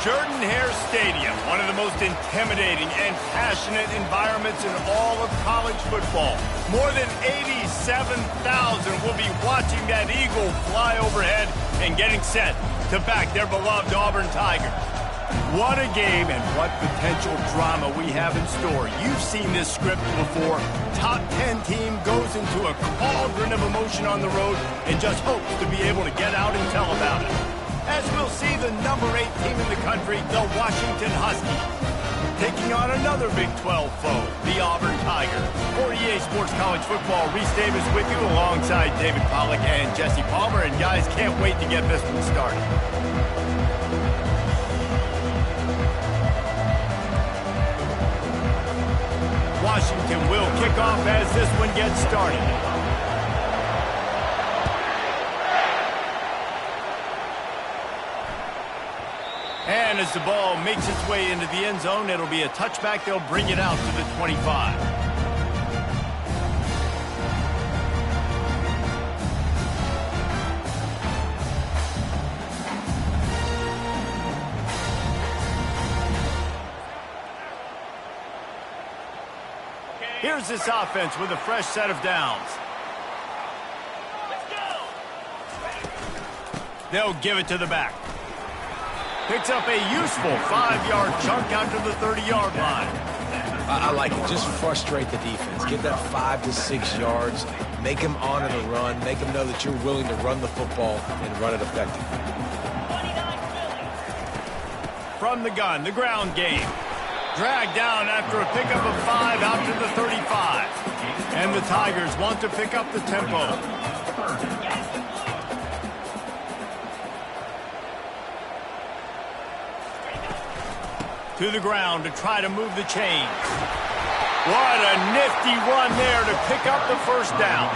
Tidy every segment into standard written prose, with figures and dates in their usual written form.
Jordan-Hare Stadium, one of the most intimidating and passionate environments in all of college football. More than 87,000 will be watching that Eagle fly overhead and getting set to back their beloved Auburn Tigers. What a game and what potential drama we have in store. You've seen this script before. Top 10 team goes into a cauldron of emotion on the road and just hopes to be able to get out and tell about it. As we'll see the number 8 team in the country, the Washington Huskies, taking on another Big 12 foe, the Auburn Tigers. For EA Sports College Football, Reese Davis with you alongside David Pollack and Jesse Palmer. And guys, can't wait to get this one started. Washington will kick off as this one gets started. And as the ball makes its way into the end zone, it'll be a touchback. They'll bring it out to the 25. Here's this offense with a fresh set of downs. They'll give it to the back. Picks up a useful 5-yard chunk out to the 30-yard line. I like it. Just frustrate the defense. Get that 5 to 6 yards. Make them honor the run. Make them know that you're willing to run the football and run it effectively. From the gun, the ground game. Dragged down after a pickup of 5 out to the 35. And the Tigers want to pick up the tempo. To the ground to try to move the chains. What a nifty run there to pick up the first down.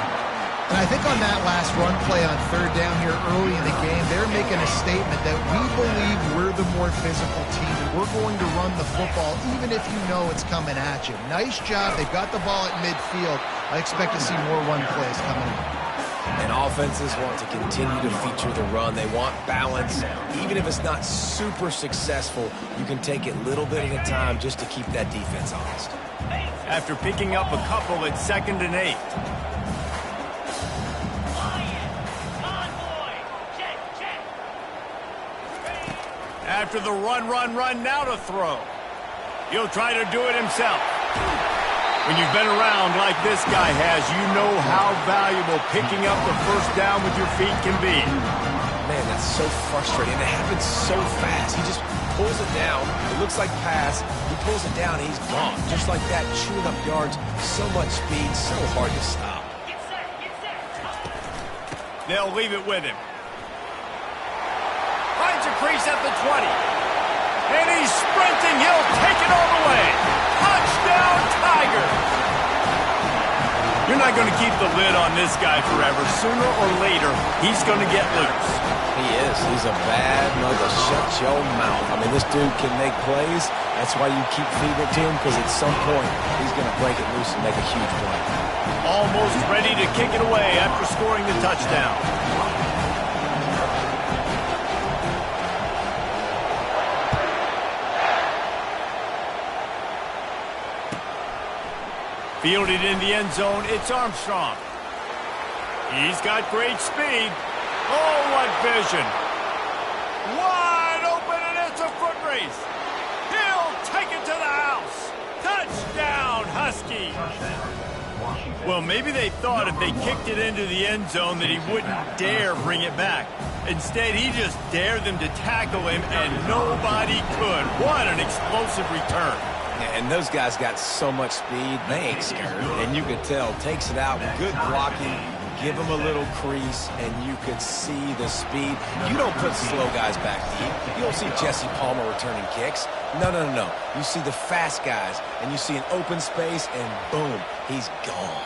And I think on that last run play on third down here early in the game, they're making a statement that we believe we're the more physical team and we're going to run the football even if you know it's coming at you. Nice job. They've got the ball at midfield. I expect to see more run plays coming in. And offenses want to continue to feature the run. They want balance. Even if it's not super successful, you can take it little bit at a time just to keep that defense honest. After picking up a couple at 2nd and 8. After the run, now to throw. He'll try to do it himself. When you've been around like this guy has, you know how valuable picking up the first down with your feet can be. Man, that's so frustrating. It happens so fast. He just pulls it down. It looks like pass. He pulls it down, and he's gone. Just like that, chewing up yards. So much speed, so hard to stop. They'll leave it with him. Finds a crease at the 20. And he's sprinting. He'll take it all the way. Touchdown, Tigers! You're not going to keep the lid on this guy forever. Sooner or later, he's going to get loose. He is. He's a bad mother. Shut your mouth. I mean, this dude can make plays. That's why you keep feeding it to him, because at some point, he's going to break it loose and make a huge play. Almost ready to kick it away after scoring the touchdown. Fielded in the end zone, it's Armstrong. He's got great speed. Oh, what vision. Wide open, and it's a foot race. He'll take it to the house. Touchdown, Husky. Well, maybe they thought if they kicked it into the end zone that he wouldn't dare bring it back. Instead, he just dared them to tackle him, and nobody could. What an explosive return. And those guys got so much speed, they ain't scared. And you could tell, takes it out, good blocking, give him a little crease, and you could see the speed. You don't put slow guys back deep. You don't see Jesse Palmer returning kicks. No. You see the fast guys, and you see an open space, and boom, he's gone.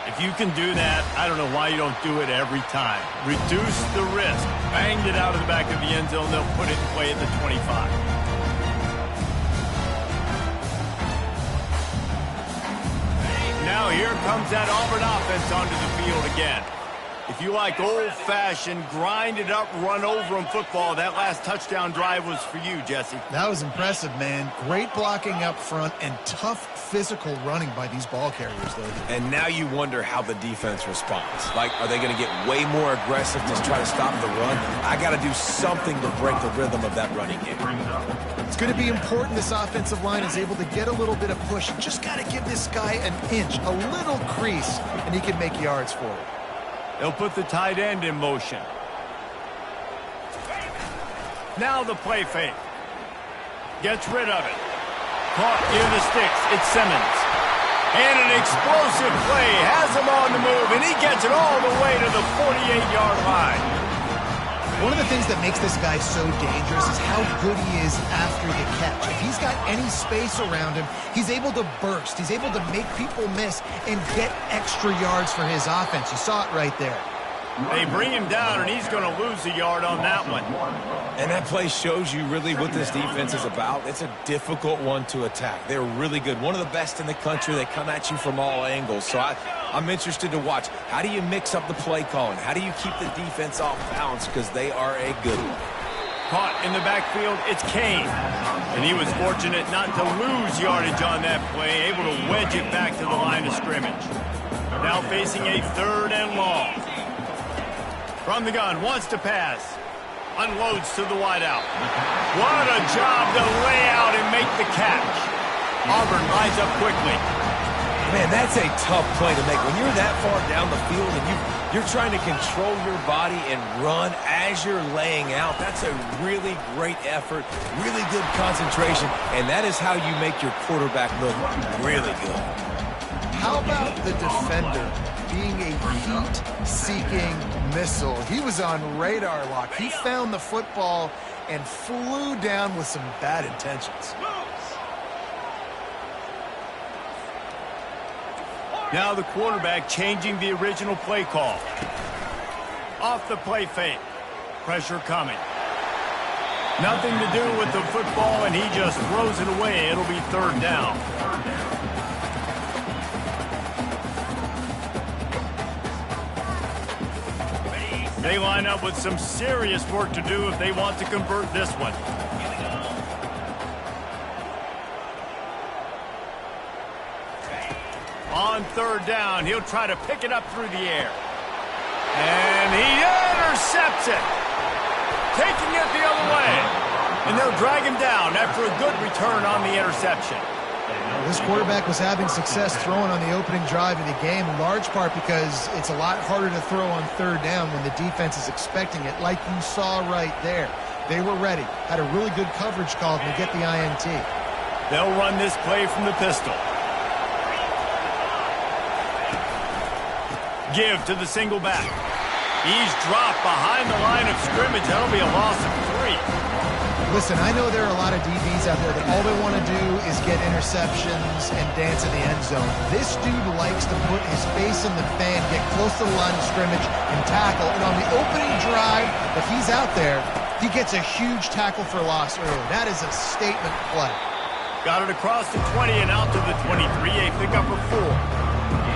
If you can do that, I don't know why you don't do it every time. Reduce the risk. Banged it out of the back of the end zone. They'll put it in play at the 25. Now here comes that Auburn offense onto the field again. If you like old-fashioned, grinded-up, run-over-'em football, that last touchdown drive was for you, Jesse. That was impressive, man. Great blocking up front and tough physical running by these ball carriers, though. And now you wonder how the defense responds. Like, are they going to get way more aggressive to try to stop the run? I got to do something to break the rhythm of that running game. It's going to be important this offensive line is able to get a little bit of push. You just got to give this guy an inch, a little crease, and he can make yards for it. They'll put the tight end in motion. Now the play fake. Gets rid of it. Caught near the sticks. It's Simmons. And an explosive play. Has him on the move, and he gets it all the way to the 48-yard line. One of the things that makes this guy so dangerous is how good he is after the catch. If he's got any space around him, he's able to burst. He's able to make people miss and get extra yards for his offense. You saw it right there. They bring him down, and he's going to lose a yard on that one. And that play shows you really what this defense is about. It's a difficult one to attack. They're really good. One of the best in the country. They come at you from all angles. So I'm interested to watch. How do you mix up the play calling? How do you keep the defense off balance? Because they are a good one. Caught in the backfield, it's Kane. And he was fortunate not to lose yardage on that play, able to wedge it back to the line of scrimmage. Now facing a 3rd and long. From the gun, wants to pass. Unloads to the wideout. What a job to lay out and make the catch. Auburn lines up quickly. Man, that's a tough play to make. When you're that far down the field and you're trying to control your body and run as you're laying out, that's a really great effort, really good concentration, and that is how you make your quarterback look really good. How about the defender being a heat-seeking missile? He was on radar lock. He found the football and flew down with some bad intentions. Now the quarterback changing the original play call. Off the play fake. Pressure coming. Nothing to do with the football, and he just throws it away. It'll be 3rd down. They line up with some serious work to do if they want to convert this one. On 3rd down, he'll try to pick it up through the air. And he intercepts it. Taking it the other way. And they'll drag him down after a good return on the interception. This quarterback was having success throwing on the opening drive of the game, in large part because it's a lot harder to throw on 3rd down when the defense is expecting it, like you saw right there. They were ready, had a really good coverage call to get the INT. They'll run this play from the pistol. Give to the single back. He's dropped behind the line of scrimmage. That'll be a loss of 3. Listen, I know there are a lot of DBs out there that all they want to do is get interceptions and dance in the end zone. This dude likes to put his face in the fan, get close to the line of scrimmage, and tackle. And on the opening drive, if he's out there, he gets a huge tackle for loss early. That is a statement play. Got it across the 20 and out to the 23. A pickup of 4.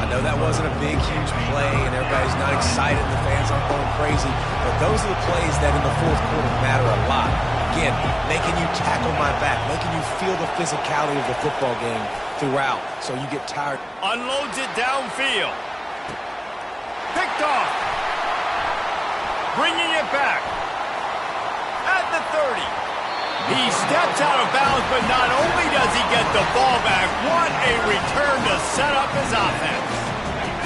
I know that wasn't a big, huge play, and everybody's not excited, the fans aren't going crazy, but those are the plays that in the 4th quarter matter a lot. Again, making you tackle my back, making you feel the physicality of the football game throughout, so you get tired. Unloads it downfield. Picked off. Bringing it back. At the 30. He steps out of bounds, but not only does he get the ball back, what a return to set up his offense.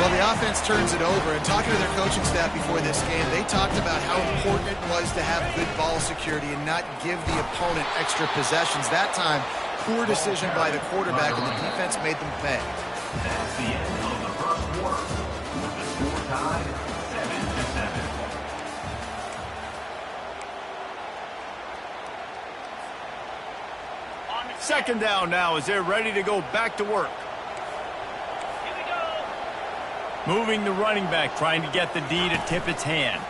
Well, the offense turns it over, and talking to their coaching staff before this game, they talked about how important it was to have good ball security and not give the opponent extra possessions. That time, poor decision by the quarterback, and the defense made them pay. That's the end of the 1st quarter. The score tied 7-7. Second down now as they're ready to go back to work. Moving the running back, trying to get the D to tip its hand.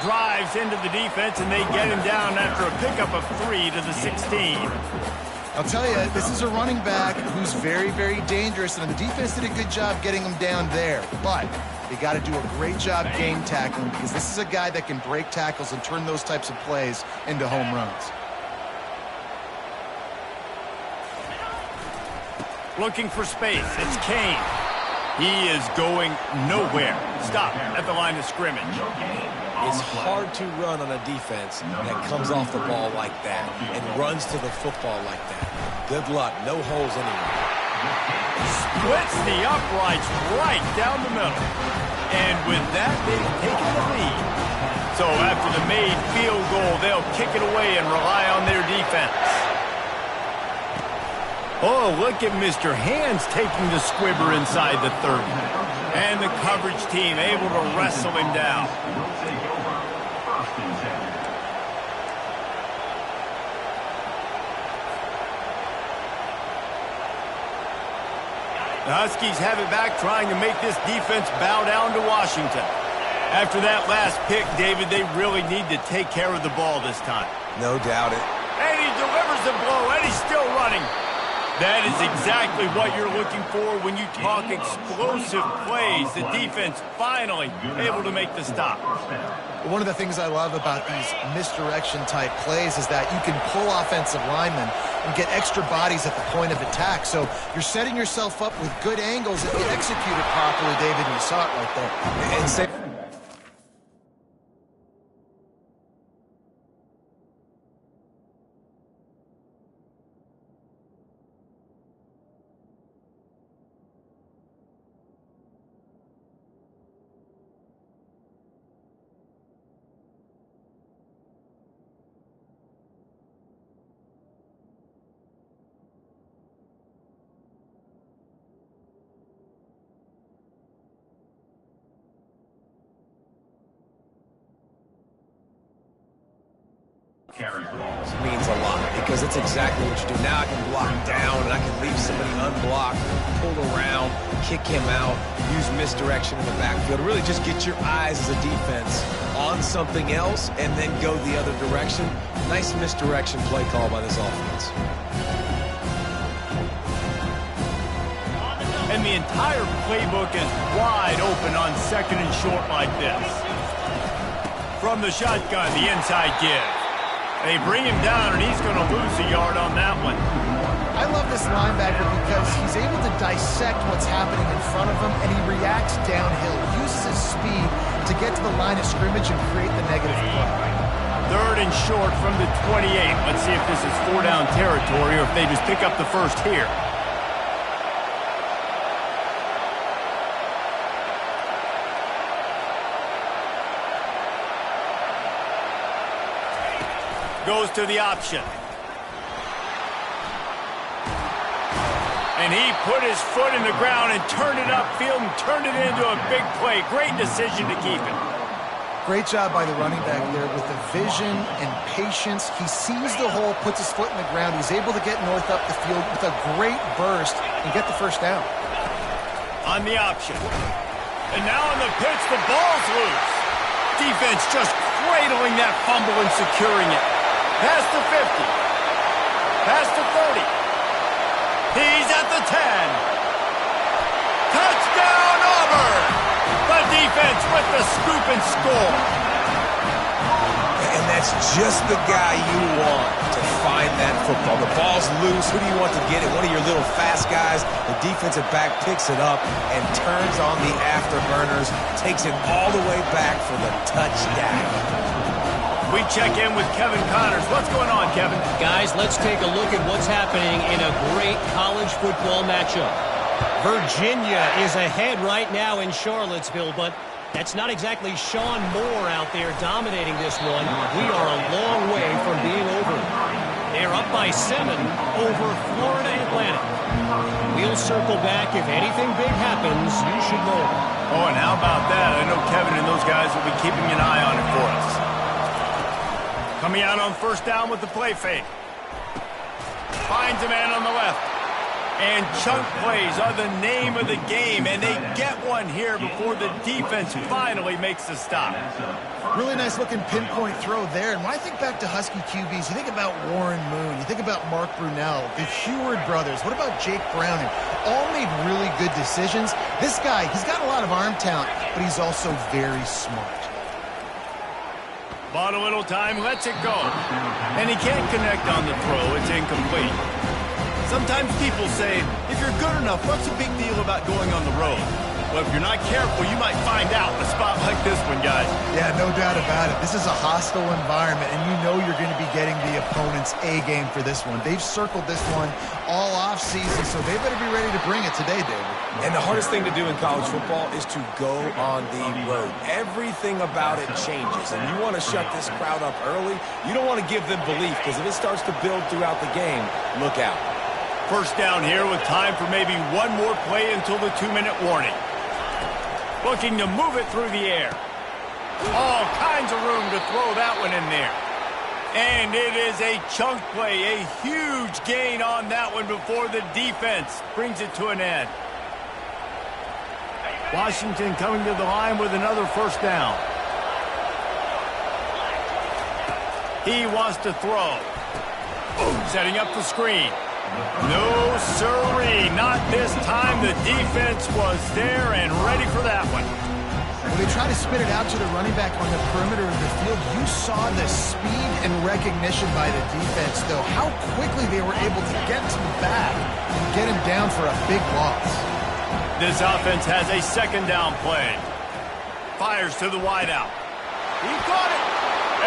Drives into the defense, and they get him down after a pickup of 3 to the 16. I'll tell you, this is a running back who's very, very dangerous, and the defense did a good job getting him down there. But they got to do a great job game tackling, because this is a guy that can break tackles and turn those types of plays into home runs. Looking for space. It's Kane. He is going nowhere. Stop at the line of scrimmage. It's hard to run on a defense that comes off the ball like that and runs to the football like that. Good luck. No holes anywhere. Splits the uprights right down the middle. And with that, they've taken the lead. So after the made field goal, they'll kick it away and rely on their defense. Oh, look at Mr. Hands taking the squibber inside the 30. And the coverage team able to wrestle him down. The Huskies have it back, trying to make this defense bow down to Washington. After that last pick, David, they really need to take care of the ball this time. No doubt it. And he delivers the blow, and he's still running. That is exactly what you're looking for when you talk explosive plays. The defense finally able to make the stop. One of the things I love about these misdirection-type plays is that you can pull offensive linemen and get extra bodies at the point of attack. So you're setting yourself up with good angles if you execute it properly, David, and you saw it right there. And say means a lot, because it's exactly what you do. Now I can block down, and I can leave somebody unblocked, pull around, kick him out, use misdirection in the backfield. Really just get your eyes as a defense on something else and then go the other direction. Nice misdirection play call by this offense. And the entire playbook is wide open on second and short like this. From the shotgun, the inside give. They bring him down, and he's going to lose a yard on that one. I love this linebacker because he's able to dissect what's happening in front of him, and he reacts downhill, uses his speed to get to the line of scrimmage and create the negative play. Third and short from the 28. Let's see if this is 4-down territory or if they just pick up the first here. Goes to the option. And he put his foot in the ground and turned it upfield and turned it into a big play. Great decision to keep it. Great job by the running back there with the vision and patience. He sees the hole, puts his foot in the ground. He's able to get north up the field with a great burst and get the first down. On the option. And now on the pitch, the ball's loose. Defense just cradling that fumble and securing it. Past the 50. Past the 30. He's at the 10. Touchdown, Auburn! The defense with the scoop and score. And that's just the guy you want to find that football. The ball's loose. Who do you want to get it? One of your little fast guys. The defensive back picks it up and turns on the afterburners. Takes it all the way back for the touchdown. We check in with Kevin Connors. What's going on, Kevin? Guys, let's take a look at what's happening in a great college football matchup. Virginia is ahead right now in Charlottesville, but that's not exactly Sean Moore out there dominating this one. We are a long way from being over. They're up by 7 over Florida Atlantic. We'll circle back. If anything big happens, you should know. Oh, and how about that? I know Kevin and those guys will be keeping an eye on it for us. Coming out on first down with the play fake. Finds a man on the left. And chunk plays are the name of the game, and they get one here before the defense finally makes the stop. Really nice looking pinpoint throw there. And when I think back to Husky QBs, you think about Warren Moon, you think about Mark Brunell, the Heward brothers, what about Jake Browning? All made really good decisions. This guy, he's got a lot of arm talent, but he's also very smart. Bought a little time, lets it go. And he can't connect on the throw. It's incomplete. Sometimes people say, if you're good enough, what's the big deal about going on the road? Well, if you're not careful, you might find out in a spot like this one, guys. Yeah, no doubt about it. This is a hostile environment, and you know you're going to be getting the opponent's A game for this one. They've circled this one all offseason, so they better be ready to bring it today, David. And the hardest thing to do in college football is to go on the road. Everything about it changes, and you want to shut this crowd up early. You don't want to give them belief, because if it starts to build throughout the game, look out. First down here with time for maybe one more play until the 2-minute warning. Looking to move it through the air. All kinds of room to throw that one in there. And it is a chunk play, a huge gain on that one before the defense brings it to an end. Washington coming to the line with another first down. He wants to throw. Setting up the screen. No, sirree, not this time. The defense was there and ready for that one. When they try to spit it out to the running back on the perimeter of the field, you saw the speed and recognition by the defense, though. How quickly they were able to get to the back and get him down for a big loss. This offense has a second down play. Fires to the wideout. He caught it.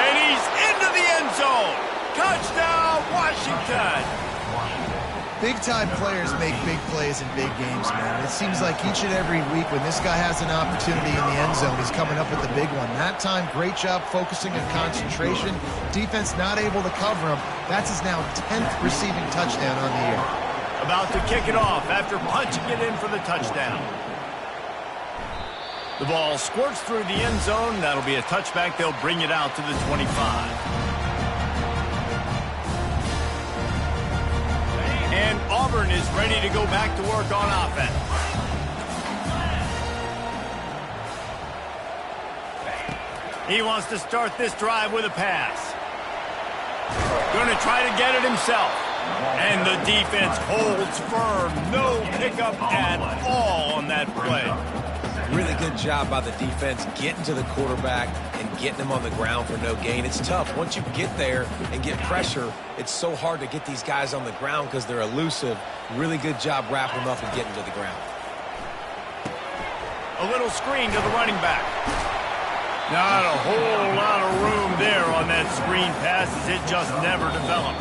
And he's into the end zone. Touchdown, Washington. Big-time players make big plays in big games, man. It seems like each and every week when this guy has an opportunity in the end zone, he's coming up with the big one. That time, great job focusing on concentration. Defense not able to cover him. That's his now 10th receiving touchdown on the year. About to kick it off after punching it in for the touchdown. The ball squirts through the end zone. That'll be a touchback. They'll bring it out to the 25. And Auburn is ready to go back to work on offense. He wants to start this drive with a pass. Going to try to get it himself. And the defense holds firm. No pickup at all on that play. Really good job by the defense getting to the quarterback and getting him on the ground for no gain. It's tough. Once you get there and get pressure, it's so hard to get these guys on the ground because they're elusive. Really good job wrapping them up and getting to the ground. A little screen to the running back. Not a whole lot of room there on that screen pass as it just never developed.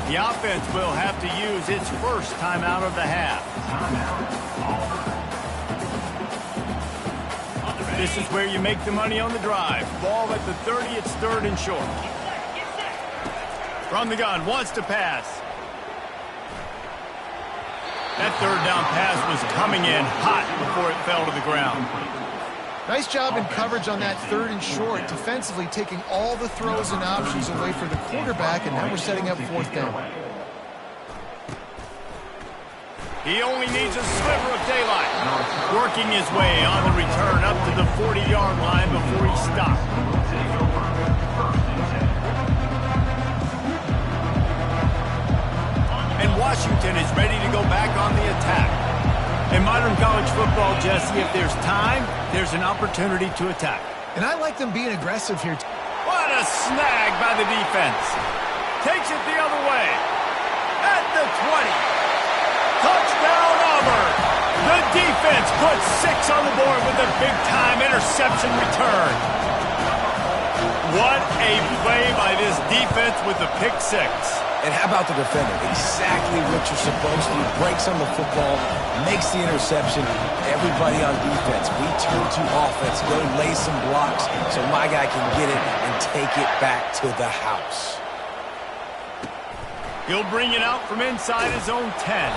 The offense will have to use its first timeout of the half. This is where you make the money on the drive. Ball at the 30, it's third and short. From the gun, wants to pass. That third down pass was coming in hot before it fell to the ground. Nice job in coverage on that third and short, defensively taking all the throws and options away for the quarterback, and now we're setting up fourth down. He only needs a sliver of daylight. Working his way on the return up to the 40-yard line before he stopped. And Washington is ready to go back on the attack. In modern college football, Jesse, if there's time, there's an opportunity to attack. And I like them being aggressive here. What a snag by the defense. Takes it the other way. At the 20. Touchdown, Auburn. The defense puts 6 on the board with a big-time interception return. What a play by this defense with the pick 6. And how about the defender? Exactly what you're supposed to do. Breaks on the football, makes the interception. Everybody on defense, we turn to offense. Go lay some blocks so my guy can get it and take it back to the house. He'll bring it out from inside his own 10.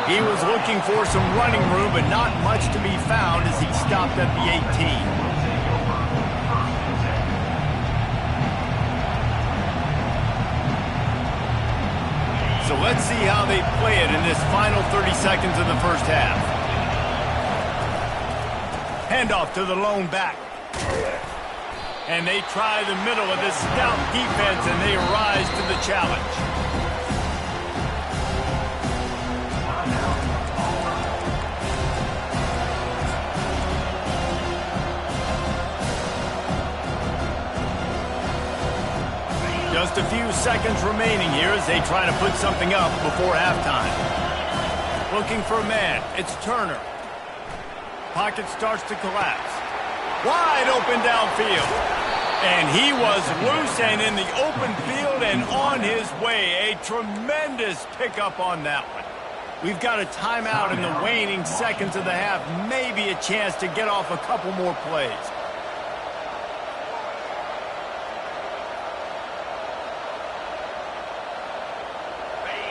He was looking for some running room, but not much to be found as he stopped at the 18. So let's see how they play it in this final 30 seconds of the first half. Handoff to the lone back. And they try the middle of this stout defense, and they rise to the challenge. Just a few seconds remaining here as they try to put something up before halftime. Looking for a man. It's Turner. Pocket starts to collapse. Wide open downfield. And he was loose and in the open field and on his way. A tremendous pickup on that one. We've got a timeout in the waning seconds of the half. Maybe a chance to get off a couple more plays.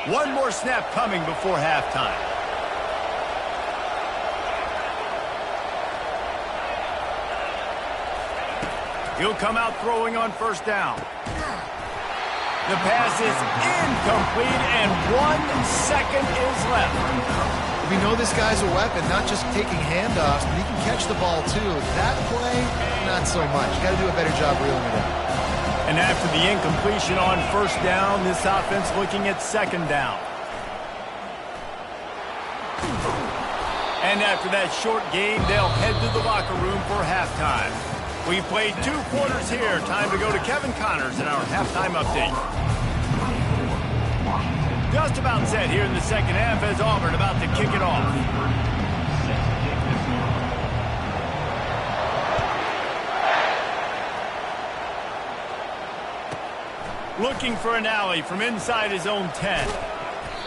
One more snap coming before halftime. He'll come out throwing on first down. The pass is incomplete, and 1 second is left. We know this guy's a weapon, not just taking handoffs, but he can catch the ball too. That play, not so much. You got to do a better job reeling it in. And after the incompletion on first down, this offense looking at second down. And after that short game, they'll head to the locker room for halftime. We played 2 quarters here. Time to go to Kevin Connors in our halftime update. Just about set here in the second half as Auburn about to kick it off. Looking for an alley from inside his own 10.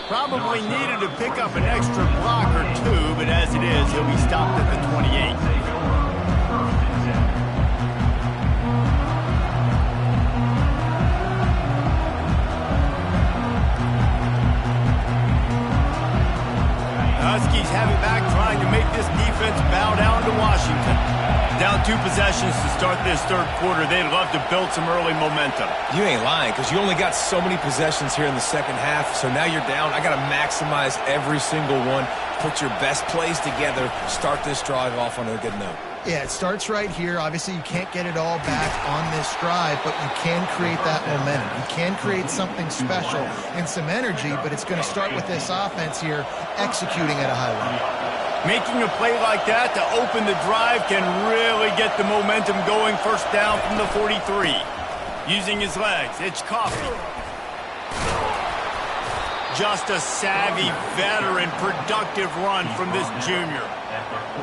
Probably needed to pick up an extra block or 2, but as it is, he'll be stopped at the 28. Huskies have it back, trying to make this defense bow down to Washington. Down 2 possessions to start this third quarter. They'd love to build some early momentum. You ain't lying, because you only got so many possessions here in the second half, so now you're down. I got to maximize every single one. Put your best plays together. Start this drive off on a good note. Yeah, it starts right here. Obviously, you can't get it all back on this drive, but you can create that momentum. You can create something special and some energy, but it's going to start with this offense here executing at a high level. Making a play like that to open the drive can really get the momentum going. First down from the 43. Using his legs, it's Coffee. Just a savvy, veteran, productive run from this junior.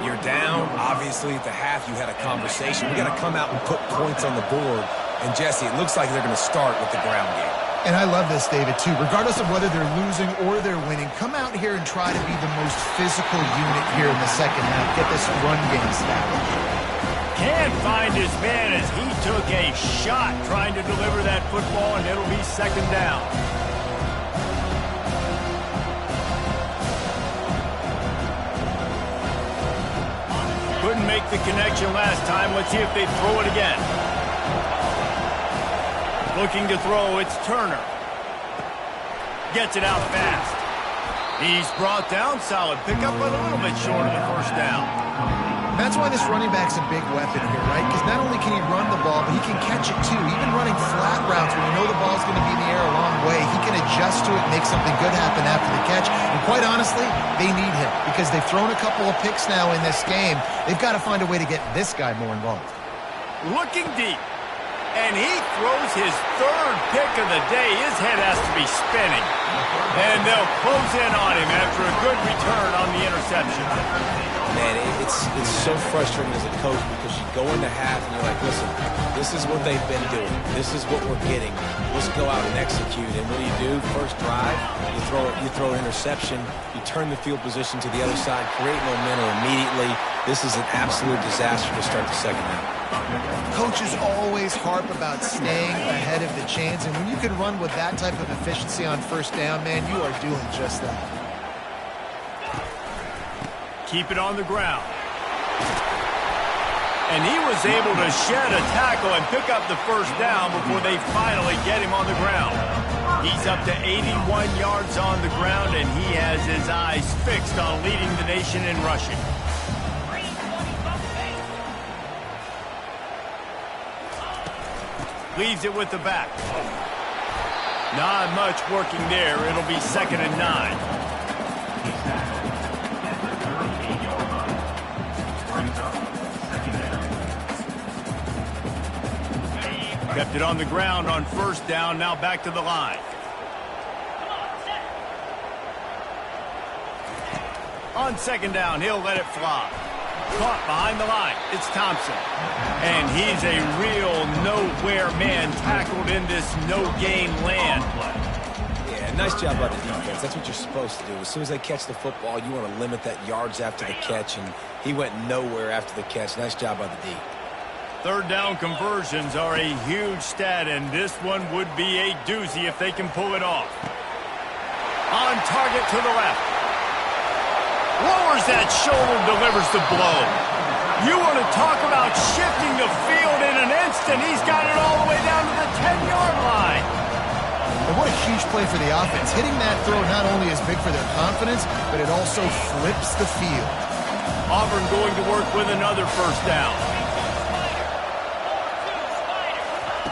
You're down. Obviously, at the half, you had a conversation. We got to come out and put points on the board. And, Jesse, it looks like they're going to start with the ground game. And I love this, David, too. Regardless of whether they're losing or they're winning, come out here and try to be the most physical unit here in the second half. Get this run game established. Can't find his man as he took a shot trying to deliver that football, and it'll be second down. Couldn't make the connection last time. Let's see if they throw it again. Looking to throw, it's Turner. Gets it out fast. He's brought down, solid pickup, but a little bit short of the first down. That's why this running back's a big weapon here, right? Because not only can he run the ball, but he can catch it too. Even running flat routes when you know the ball's going to be in the air a long way, he can adjust to it and make something good happen after the catch. And quite honestly, they need him because they've thrown a couple of picks now in this game. They've got to find a way to get this guy more involved. Looking deep. And he throws his third pick of the day. His head has to be spinning. And they'll close in on him after a good return on the interception. Man, it's so frustrating as a coach because you go into half and you're like, listen, this is what they've been doing. This is what we're getting. Let's go out and execute. And what do? First drive, you throw an interception, you turn the field position to the other side, create momentum immediately. This is an absolute disaster to start the second half. Coaches always harp about staying ahead of the chains, and when you can run with that type of efficiency on first down, man, you are doing just that. Keep it on the ground. And he was able to shed a tackle and pick up the first down before they finally get him on the ground. He's up to 81 yards on the ground, and he has his eyes fixed on leading the nation in rushing. Leaves it with the back. Not much working there. It'll be 2nd and 9. Kept it on the ground on 1st down. Now back to the line. On 2nd down, he'll let it fly. Caught behind the line. It's Thompson. And he's a real nowhere man, tackled in this no-gain land. Yeah, nice job by the defense. That's what you're supposed to do. As soon as they catch the football, you want to limit that yards after the catch, and he went nowhere after the catch. Nice job by the D. 3rd down conversions are a huge stat, and this one would be a doozy if they can pull it off. On target to the left. Lowers that shoulder, delivers the blow. You want to talk about shifting the field in an instant. He's got it all the way down to the 10-yard line. And what a huge play for the offense. Hitting that throw not only is big for their confidence, but it also flips the field. Auburn going to work with another 1st down.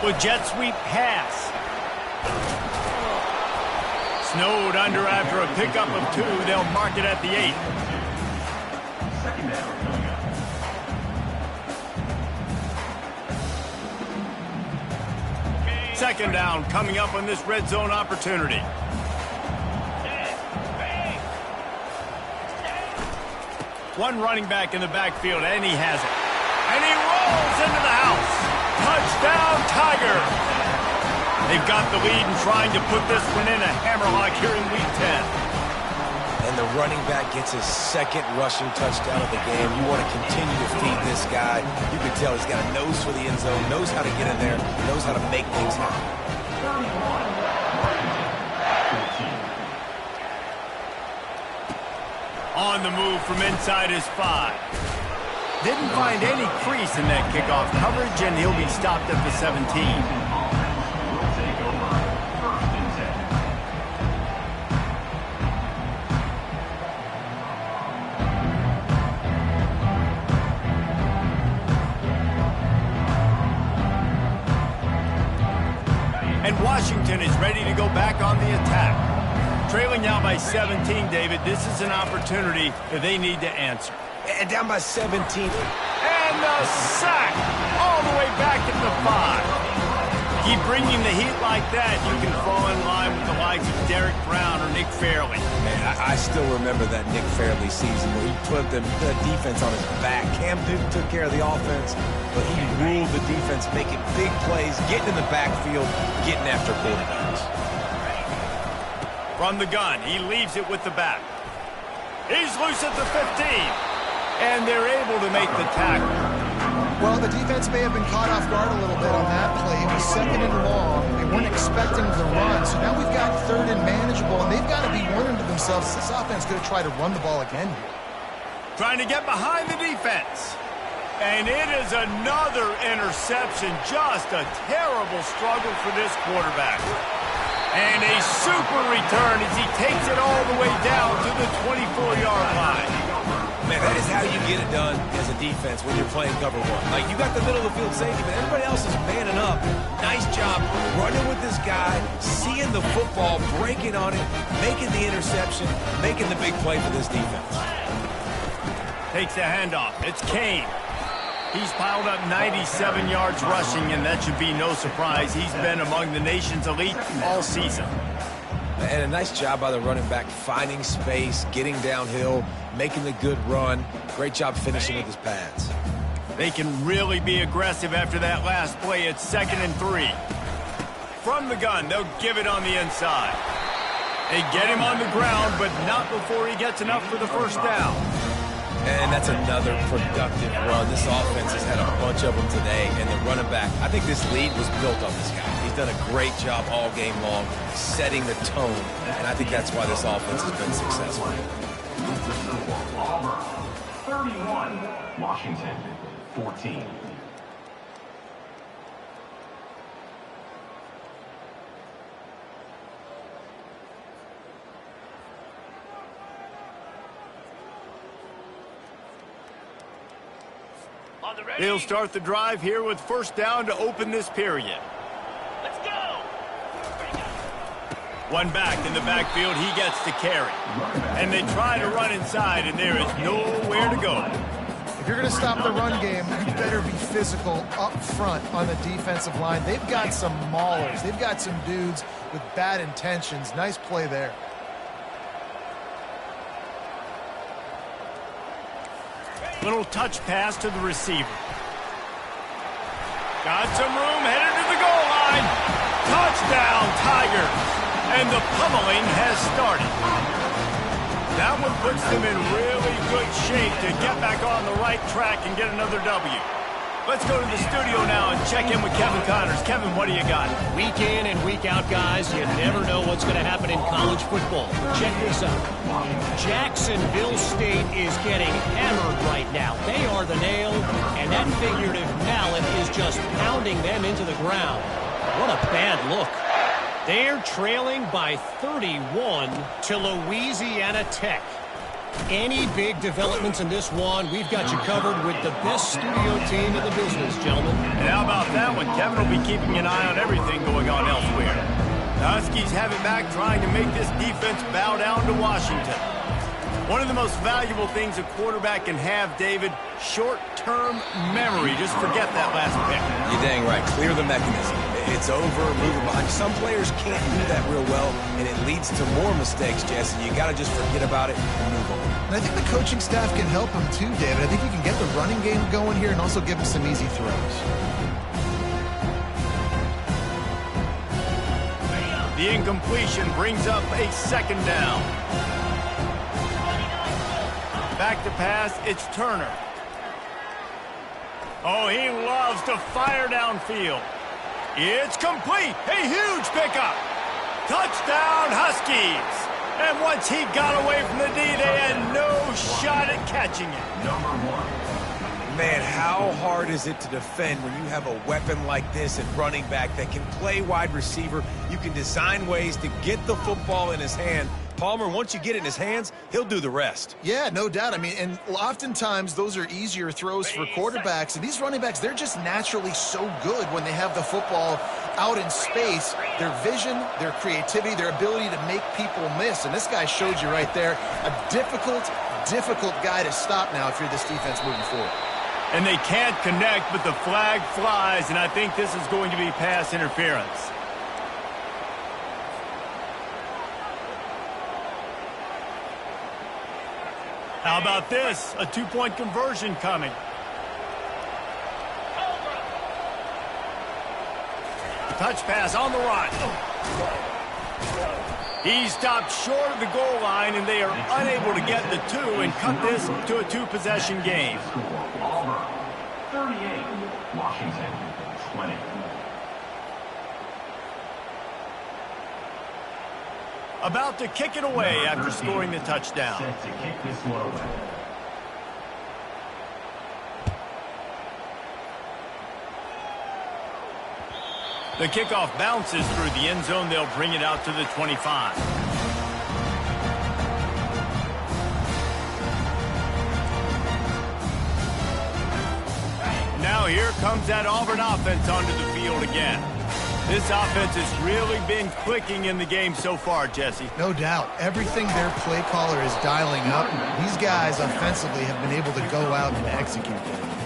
With jet sweep pass. Snowed under after a pickup of 2. They'll mark it at the 8. 2nd down coming up. Second down coming up on this red zone opportunity. One running back in the backfield, and he has it. And he rolls into the house. Touchdown, Tiger. They've got the lead and trying to put this one in a hammerlock here in Week 10. And the running back gets his 2nd rushing touchdown of the game. You want to continue to feed this guy. You can tell he's got a nose for the end zone, knows how to get in there, knows how to make things happen. On the move from inside his 5. Didn't find any crease in that kickoff coverage, and he'll be stopped at the 17. And Washington is ready to go back on the attack. Trailing now by 17, David. This is an opportunity that they need to answer. And down by 17. And the sack all the way back at the 5. Keep bringing the heat like that, you can fall in line with the likes of Derek Brown or Nick Fairley. Man, I still remember that Nick Fairley season where he put the defense on his back. Cam Newton took care of the offense, but he ruled the defense, making big plays, getting in the backfield, getting after quarterbacks. From the gun, he leaves it with the back. He's loose at the 15. And they're able to make the tackle. Well, the defense may have been caught off guard a little bit on that play. It was 2nd and long. They weren't expecting the run. So now we've got 3rd and manageable, and they've got to be wondering to themselves, this offense going to try to run the ball again here. Trying to get behind the defense. And it is another interception. Just a terrible struggle for this quarterback. And a super return as he takes it all the way down to the 24-yard line. Man, that is how you get it done as a defense when you're playing cover 1. Like, you got the middle of the field safety, but everybody else is manning up. Nice job running with this guy, seeing the football, breaking on it, making the interception, making the big play for this defense. Takes the handoff. It's Kane. He's piled up 97 yards rushing, and that should be no surprise. He's been among the nation's elite all season. And a nice job by the running back, finding space, getting downhill, making the good run. Great job finishing with his pads. They can really be aggressive after that last play. It's 2nd and 3. From the gun, they'll give it on the inside. They get him on the ground, but not before he gets enough for the 1st down. And that's another productive run. This offense has had a bunch of them today, and the running back, I think this lead was built on this guy. He's done a great job all game long, setting the tone, and I think that's why this offense has been successful. Auburn, 31, Washington, 14. They'll start the drive here with first down to open this period. Let's go. One back in the backfield, he gets the carry. And they try to run inside, and there is nowhere to go. If you're going to stop the run game, you better be physical up front on the defensive line. They've got some maulers. They've got some dudes with bad intentions. Nice play there. Little touch pass to the receiver. Got some room, headed to the goal line. Touchdown, Tigers. And the pummeling has started. That one puts them in really good shape to get back on the right track and get another W. Let's go to the studio now and check in with Kevin Connors. Kevin, what do you got? Week in and week out, guys, you never know what's going to happen in college football. Check this out. Jacksonville State is getting hammered right now. They are the nail, and that figurative mallet is just pounding them into the ground. What a bad look. They're trailing by 31 to Louisiana Tech. Any big developments in this one, we've got you covered with the best studio team in the business, gentlemen. And how about that one? Kevin will be keeping an eye on everything going on elsewhere. The Huskies have it back, trying to make this defense bow down to Washington. One of the most valuable things a quarterback can have, David, short-term memory. Just forget that last pick. You're dang right. Clear the mechanism. It's over, moving behind. Some players can't do that real well, and it leads to more mistakes, Jesse. You got to just forget about it and move on. And I think the coaching staff can help him too, David. I think you can get the running game going here and also give him some easy throws. The incompletion brings up a second down. Back to pass, it's Turner. Oh, he loves to fire downfield. It's complete. A huge pickup. Touchdown, Huskies. And once he got away from the D, they had no shot at catching it. Number 1. Man, how hard is it to defend when you have a weapon like this at running back that can play wide receiver? You can design ways to get the football in his hand. Palmer, once you get it in his hands, he'll do the rest. Yeah, no doubt. I mean, and oftentimes those are easier throws for quarterbacks. And these running backs, they're just naturally so good when they have the football out in space. Their vision, their creativity, their ability to make people miss. And this guy showed you right there, a difficult guy to stop now if you're this defense moving forward. And they can't connect, but the flag flies, and I think this is going to be pass interference. How about this? A two-point conversion coming. Touch pass on the run. He stopped short of the goal line, and they are unable to get the two and cut this to a two-possession game. Auburn 38, Washington 20. About to kick it away after scoring the touchdown. Set to kick this one away. The kickoff bounces through the end zone. They'll bring it out to the 25. Now here comes that Auburn offense onto the field again. This offense has really been clicking in the game so far, Jesse. No doubt. Everything their play caller is dialing up, these guys offensively have been able to go out and execute.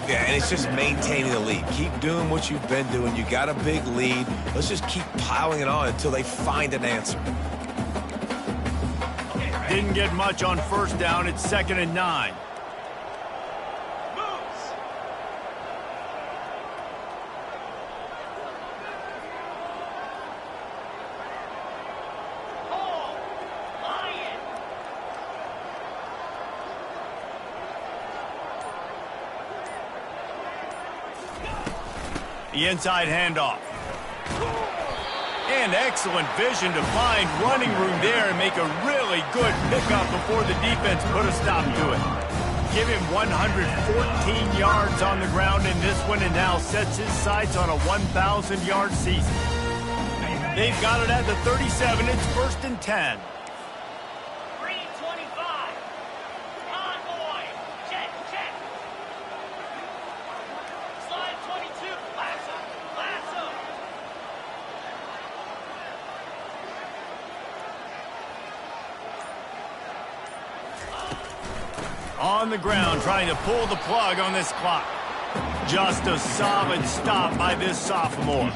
Yeah, and it's just maintaining the lead. Keep doing what you've been doing. You got a big lead. Let's just keep piling it on until they find an answer. Didn't get much on first down. It's 2nd and 9. The inside handoff. And excellent vision to find running room there and make a really good pickup before the defense put a stop to it. Give him 114 yards on the ground in this one, and now sets his sights on a 1,000-yard season. They've got it at the 37. It's 1st and 10. On the ground, trying to pull the plug on this clock. Just a solid stop by this sophomore.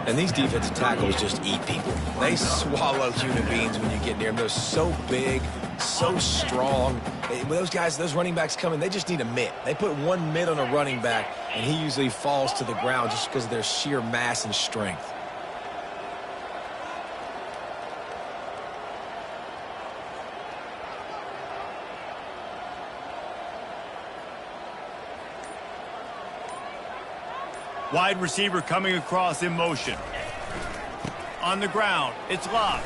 And these defensive tackles just eat people. They swallow human beings when you get near them. They're so big, so strong. When those guys, those running backs come in, they just need a mitt. They put one mitt on a running back, and he usually falls to the ground just because of their sheer mass and strength. Wide receiver coming across in motion. On the ground, it's Love.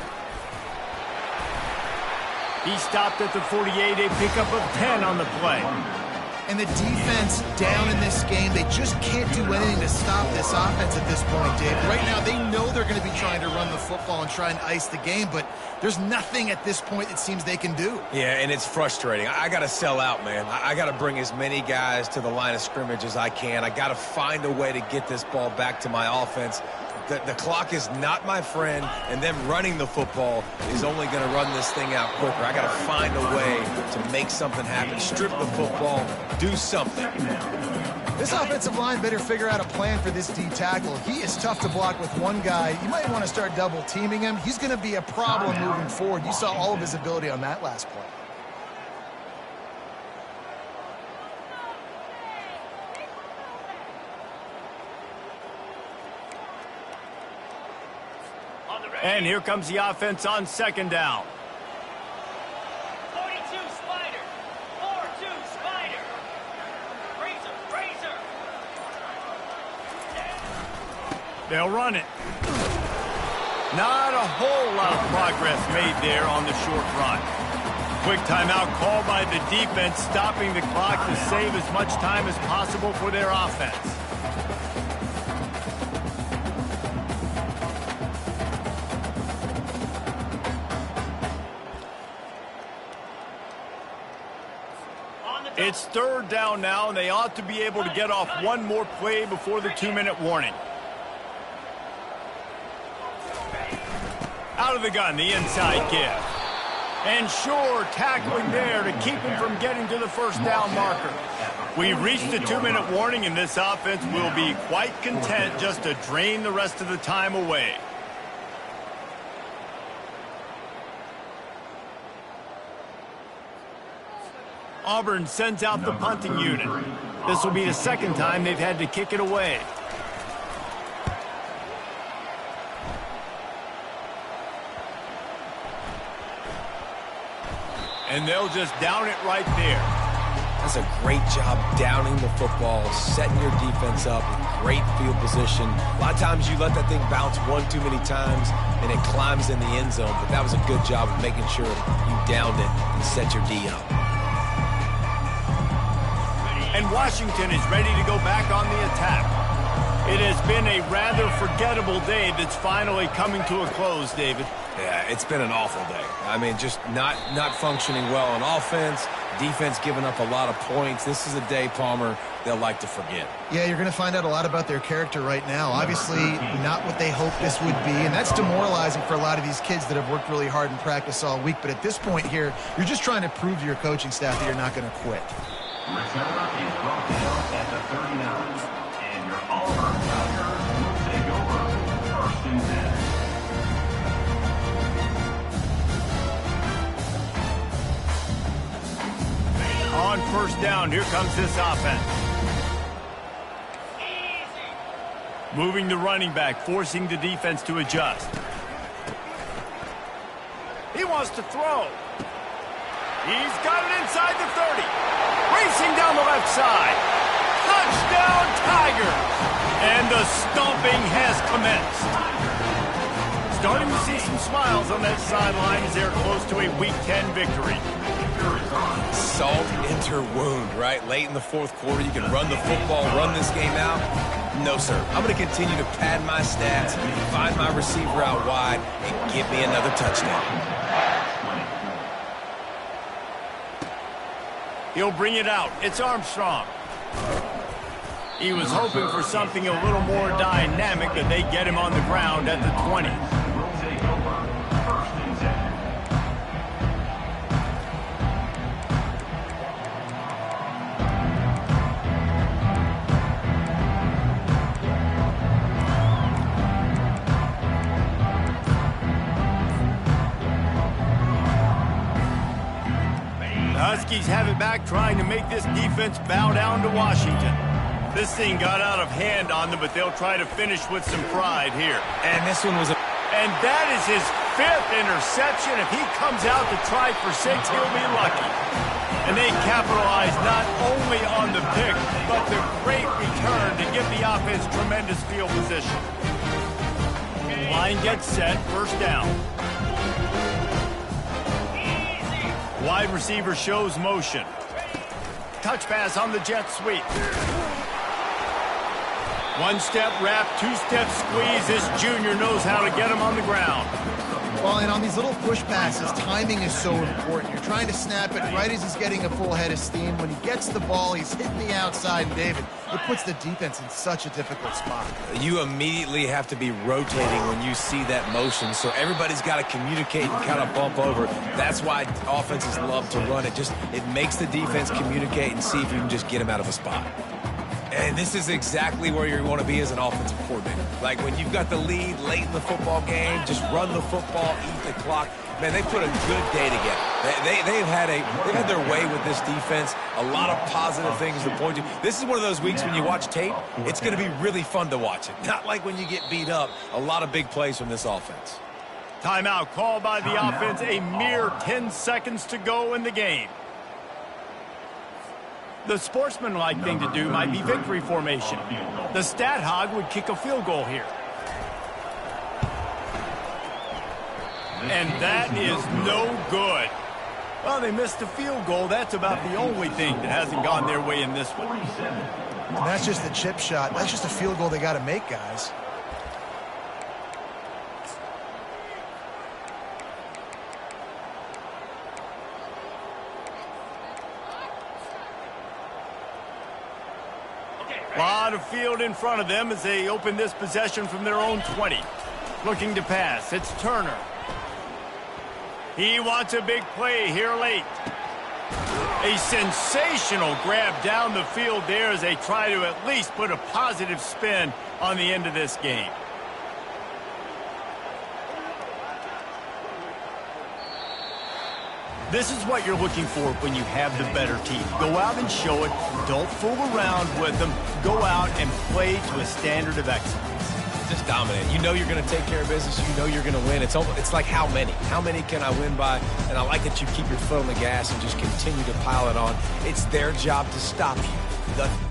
He stopped at the 48, a pickup of 10 on the play. And the defense down in this game, they just can't do anything to stop this offense at this point, Dave. Right now, they know they're going to be trying to run the football and try and ice the game, but there's nothing at this point it seems they can do. Yeah, and it's frustrating. I got to sell out, man. I got to bring as many guys to the line of scrimmage as I can. I got to find a way to get this ball back to my offense. The clock is not my friend, and them running the football is only going to run this thing out quicker. I got to find a way to make something happen, strip the football, do something. This offensive line better figure out a plan for this D tackle. He is tough to block with one guy. You might want to start double teaming him. He's going to be a problem moving forward. You saw all of his ability on that last play. And here comes the offense on second down. 42 Spider. 4-2 Spider. Razor. They'll run it. Not a whole lot of progress made there on the short run. Quick timeout called by the defense, stopping the clock to save as much time as possible for their offense. It's third down now, and they ought to be able to get off one more play before the 2-minute warning. Out of the gun, the inside give. And sure, tackling there to keep him from getting to the first down marker. We've reached the 2-minute warning, and this offense will be quite content just to drain the rest of the time away. Auburn sends out the punting unit. This will be the second time they've had to kick it away. And they'll just down it right there. That's a great job downing the football, setting your defense up with great field position. A lot of times you let that thing bounce one too many times and it climbs in the end zone, but that was a good job of making sure you downed it and set your D up. And Washington is ready to go back on the attack. It has been a rather forgettable day that's finally coming to a close, David. Yeah, it's been an awful day. I mean, just not functioning well on offense, defense giving up a lot of points. This is a day, Palmer, they'll like to forget. Yeah, you're going to find out a lot about their character right now. Obviously, not what they hoped this would be, and that's demoralizing for a lot of these kids that have worked really hard in practice all week. But at this point here, you're just trying to prove to your coaching staff that you're not going to quit. Return is brought down at the 39, and your Auburn Tigers will take over 1st and 10. On first down, here comes this offense. Moving the running back, forcing the defense to adjust. He wants to throw. He's got it inside the 30. Racing down the left side. Touchdown, Tigers! And the stomping has commenced. Starting to see some smiles on that sideline as they're close to a Week 10 victory. Salt into wound, right? Late in the fourth quarter, you can run the football, run this game out. No, sir. I'm going to continue to pad my stats, find my receiver out wide, and give me another touchdown. He'll bring it out. It's Armstrong. He was hoping for something a little more dynamic, but they get him on the ground at the 20. Will take over 1st and 10. Huskies have it back, trying to make this defense bow down to Washington. This thing got out of hand on them, but they'll try to finish with some pride here. And this one was a... And that is his 5th interception. If he comes out to try for 6, he'll be lucky. And they capitalize not only on the pick, but the great return to give the offense tremendous field position. Line gets set, first down. Wide receiver shows motion. Touch pass on the jet sweep. One-step wrap, two-step squeeze. This junior knows how to get him on the ground. Well, and on these little push passes, timing is so important. You're trying to snap it right as he's getting a full head of steam. When he gets the ball, he's hitting the outside, and David, it puts the defense in such a difficult spot. You immediately have to be rotating when you see that motion, so everybody's got to communicate and kind of bump over. That's why offenses love to run it. It makes the defense communicate and see if you can just get him out of a spot. And this is exactly where you want to be as an offensive coordinator. Like when you've got the lead late in the football game, just run the football, eat the clock. Man, they put a good day together. They've had their way with this defense. A lot of positive things to point to. This is one of those weeks when you watch tape, it's going to be really fun to watch it. Not like when you get beat up. A lot of big plays from this offense. Timeout called by the offense. A mere 10 seconds to go in the game. The sportsmanlike thing to do might be victory formation. The stat hog would kick a field goal here. And that is no good. Well, they missed the field goal. That's about the only thing that hasn't gone their way in this one. And that's just the chip shot. That's just a field goal they got to make, guys. A lot of field in front of them as they open this possession from their own 20. Looking to pass. It's Turner. He wants a big play here late. A sensational grab down the field there as they try to at least put a positive spin on the end of this game. This is what you're looking for when you have the better team. Go out and show it. Don't fool around with them. Go out and play to a standard of excellence. Just dominate. You know you're going to take care of business. You know you're going to win. It's like how many? How many can I win by? And I like that you keep your foot on the gas and just continue to pile it on. It's their job to stop you.